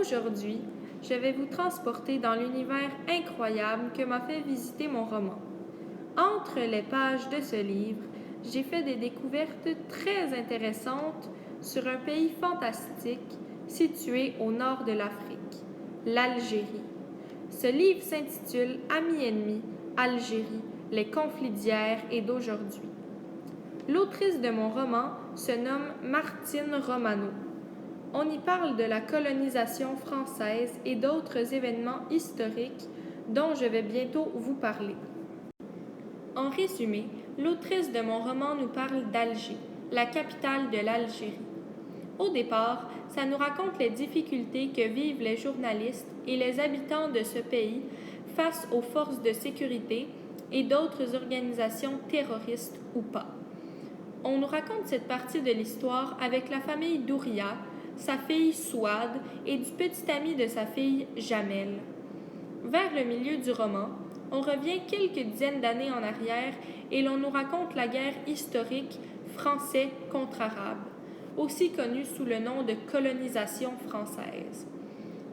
Aujourd'hui, je vais vous transporter dans l'univers incroyable que m'a fait visiter mon roman. Entre les pages de ce livre, j'ai fait des découvertes très intéressantes sur un pays fantastique situé au nord de l'Afrique, l'Algérie. Ce livre s'intitule Amis-ennemis, Algérie, les conflits d'hier et d'aujourd'hui. L'autrice de mon roman se nomme Martine Romano. On y parle de la colonisation française et d'autres événements historiques dont je vais bientôt vous parler. En résumé, l'autrice de mon roman nous parle d'Alger, la capitale de l'Algérie. Au départ, ça nous raconte les difficultés que vivent les journalistes et les habitants de ce pays face aux forces de sécurité et d'autres organisations terroristes ou pas. On nous raconte cette partie de l'histoire avec la famille Douria, sa fille Souad et du petit ami de sa fille Jamel. Vers le milieu du roman, on revient quelques dizaines d'années en arrière et l'on nous raconte la guerre historique français contre arabe, aussi connue sous le nom de colonisation française.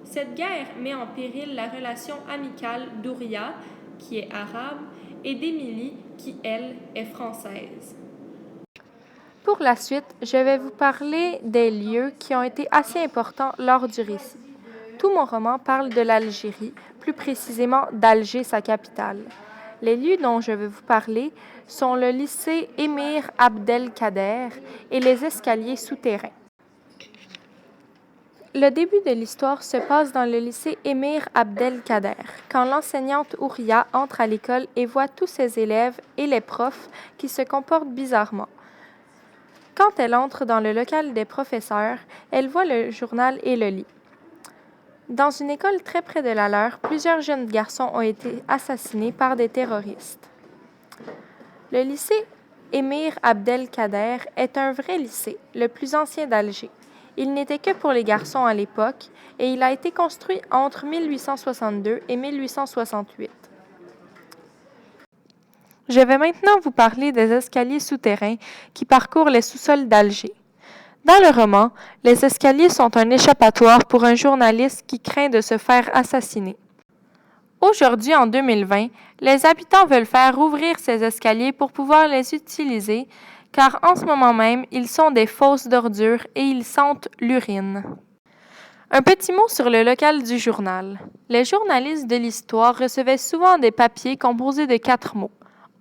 Cette guerre met en péril la relation amicale d'Ouria, qui est arabe, et d'Émilie, qui, elle, est française. Pour la suite, je vais vous parler des lieux qui ont été assez importants lors du récit. Tout mon roman parle de l'Algérie, plus précisément d'Alger, sa capitale. Les lieux dont je vais vous parler sont le lycée Émir Abdelkader et les escaliers souterrains. Le début de l'histoire se passe dans le lycée Émir Abdelkader, quand l'enseignante Ouria entre à l'école et voit tous ses élèves et les profs qui se comportent bizarrement. Quand elle entre dans le local des professeurs, elle voit le journal et le lit. Dans une école très près de la leur, plusieurs jeunes garçons ont été assassinés par des terroristes. Le lycée Émir Abdelkader est un vrai lycée, le plus ancien d'Alger. Il n'était que pour les garçons à l'époque et il a été construit entre 1862 et 1868. Je vais maintenant vous parler des escaliers souterrains qui parcourent les sous-sols d'Alger. Dans le roman, les escaliers sont un échappatoire pour un journaliste qui craint de se faire assassiner. Aujourd'hui, en 2020, les habitants veulent faire rouvrir ces escaliers pour pouvoir les utiliser, car en ce moment même, ils sont des fosses d'ordures et ils sentent l'urine. Un petit mot sur le local du journal. Les journalistes de l'histoire recevaient souvent des papiers composés de 4 mots.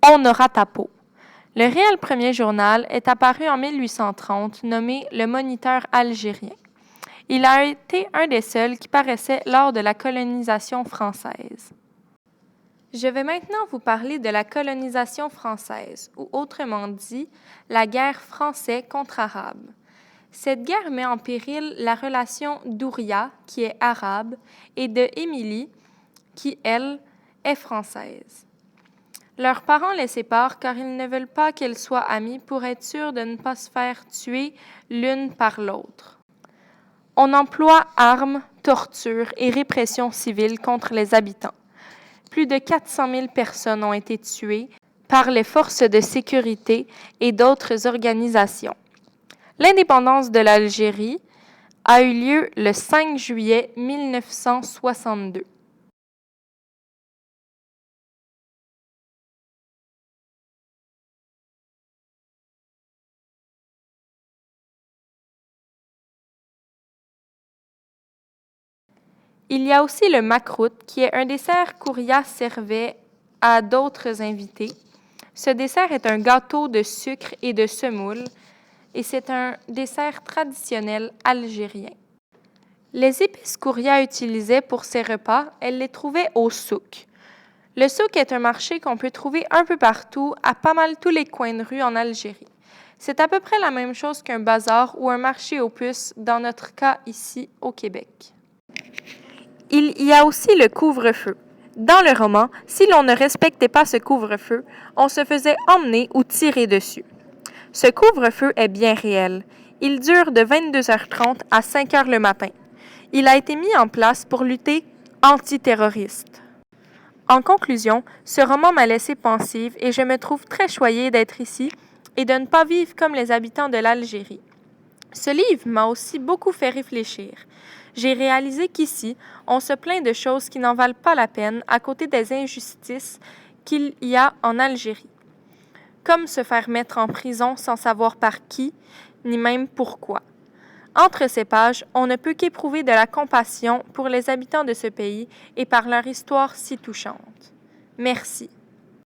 On aura ta peau. Le réel premier journal est apparu en 1830, nommé Le Moniteur algérien. Il a été un des seuls qui paraissait lors de la colonisation française. Je vais maintenant vous parler de la colonisation française, ou autrement dit, la guerre française contre arabe. Cette guerre met en péril la relation d'Ouria, qui est arabe, et de Émilie, qui, elle, est française. Leurs parents les séparent car ils ne veulent pas qu'elles soient amies pour être sûres de ne pas se faire tuer l'une par l'autre. On emploie armes, torture et répression civile contre les habitants. Plus de 400 000 personnes ont été tuées par les forces de sécurité et d'autres organisations. L'indépendance de l'Algérie a eu lieu le 5 juillet 1962. Il y a aussi le makrout, qui est un dessert qu'Ouria servait à d'autres invités. Ce dessert est un gâteau de sucre et de semoule, et c'est un dessert traditionnel algérien. Les épices qu'Ouria utilisait pour ses repas, elle les trouvait au souk. Le souk est un marché qu'on peut trouver un peu partout, à pas mal tous les coins de rue en Algérie. C'est à peu près la même chose qu'un bazar ou un marché aux puces, dans notre cas ici au Québec. Il y a aussi le couvre-feu. Dans le roman, si l'on ne respectait pas ce couvre-feu, on se faisait emmener ou tirer dessus. Ce couvre-feu est bien réel. Il dure de 22h30 à 5h le matin. Il a été mis en place pour lutter antiterroriste. En conclusion, ce roman m'a laissé pensive et je me trouve très choyée d'être ici et de ne pas vivre comme les habitants de l'Algérie. Ce livre m'a aussi beaucoup fait réfléchir. j'ai réalisé qu'ici, on se plaint de choses qui n'en valent pas la peine à côté des injustices qu'il y a en Algérie, comme se faire mettre en prison sans savoir par qui, ni même pourquoi. Entre ces pages, on ne peut qu'éprouver de la compassion pour les habitants de ce pays et par leur histoire si touchante. Merci.